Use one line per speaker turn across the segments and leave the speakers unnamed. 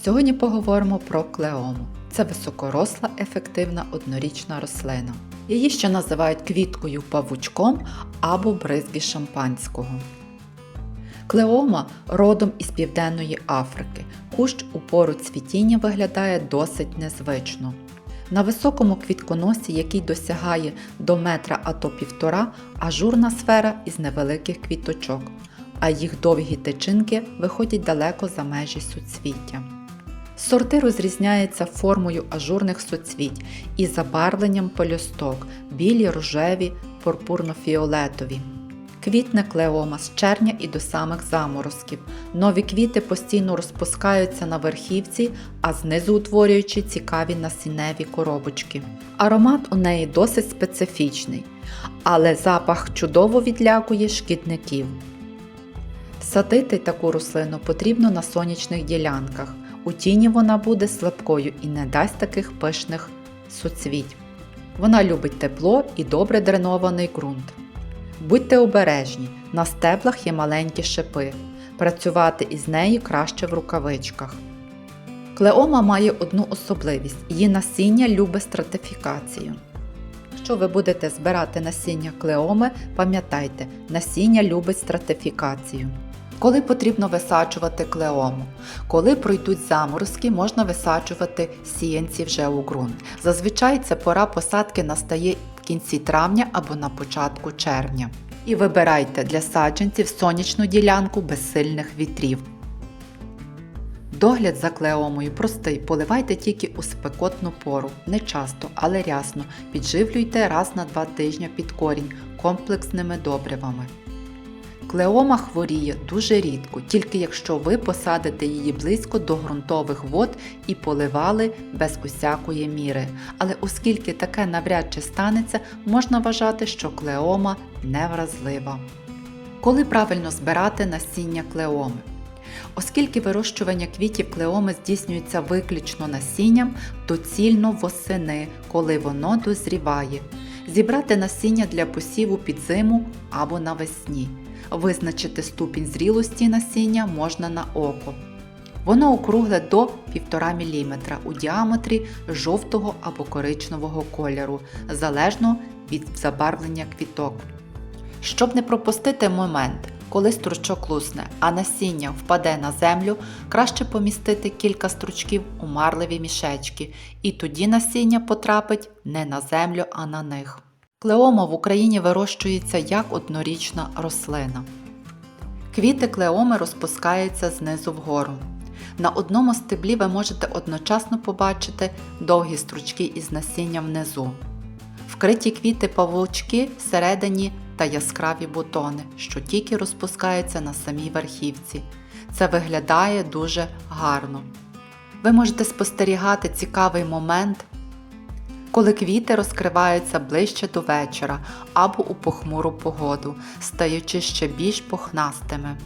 Сьогодні поговоримо про клеому. Це високоросла, ефективна однорічна рослина. Її ще називають квіткою-павучком або бризги шампанського. Клеома родом із Південної Африки. Кущ у пору цвітіння виглядає досить незвично. На високому квітконосі, який досягає до метра, а то півтора, ажурна сфера із невеликих квіточок, а їх довгі тичинки виходять далеко за межі суцвіття. Сорти розрізняються формою ажурних суцвіть і забарвленням пелюсток – білі, рожеві, пурпурно-фіолетові. Квітне клеома з червня і до самих заморозків. Нові квіти постійно розпускаються на верхівці, а знизу утворюючи цікаві насінневі коробочки. Аромат у неї досить специфічний, але запах чудово відлякує шкідників. Садити таку рослину потрібно на сонячних ділянках. У тіні вона буде слабкою і не дасть таких пишних суцвіть. Вона любить тепло і добре дренований ґрунт. Будьте обережні, на стеблах є маленькі шипи. Працювати із нею краще в рукавичках. Клеома має одну особливість – її насіння любить стратифікацію. Якщо ви будете збирати насіння клеоми, пам'ятайте, насіння любить стратифікацію. Коли потрібно висаджувати клеому? Коли пройдуть заморозки, можна висаджувати сіянці вже у ґрунт. Зазвичай ця пора посадки настає в кінці травня або на початку червня. І вибирайте для саджанців сонячну ділянку без сильних вітрів. Догляд за клеомою простий, поливайте тільки у спекотну пору, не часто, але рясно, підживлюйте раз на 2 тижні під корінь комплексними добривами. Клеома хворіє дуже рідко, тільки якщо ви посадите її близько до ґрунтових вод і поливали без усякої міри. Але оскільки таке навряд чи станеться, можна вважати, що клеома невразлива. Коли правильно збирати насіння клеоми? Оскільки вирощування квітів клеоми здійснюється виключно насінням, доцільно восени, коли воно дозріває. Зібрати насіння для посіву під зиму або навесні. Визначити ступінь зрілості насіння можна на око. Воно округле до 1,5 мм у діаметрі жовтого або коричневого кольору, залежно від забарвлення квіток. Щоб не пропустити момент, коли стручок лусне, а насіння впаде на землю, краще помістити кілька стручків у марливі мішечки, і тоді насіння потрапить не на землю, а на них. Клеома в Україні вирощується як однорічна рослина. Квіти клеоми розпускаються знизу вгору. На одному стеблі ви можете одночасно побачити довгі стручки із насінням внизу. Вкриті квіти-павучки всередині та яскраві бутони, що тільки розпускаються на самій верхівці. Це виглядає дуже гарно. Ви можете спостерігати цікавий момент, коли квіти розкриваються ближче до вечора або у похмуру погоду, стаючи ще більш пухнастими.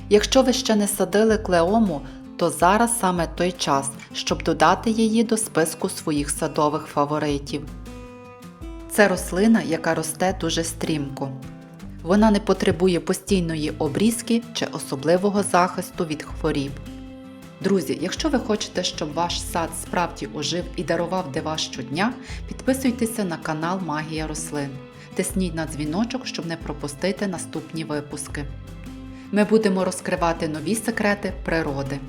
Якщо ви ще не садили клеому, то зараз саме той час, щоб додати її до списку своїх садових фаворитів. Це рослина, яка росте дуже стрімко. Вона не потребує постійної обрізки чи особливого захисту від хворіб. Друзі, якщо ви хочете, щоб ваш сад справді ожив і дарував дива щодня, підписуйтеся на канал Магія рослин. Тисніть на дзвіночок, щоб не пропустити наступні випуски. Ми будемо розкривати нові секрети природи.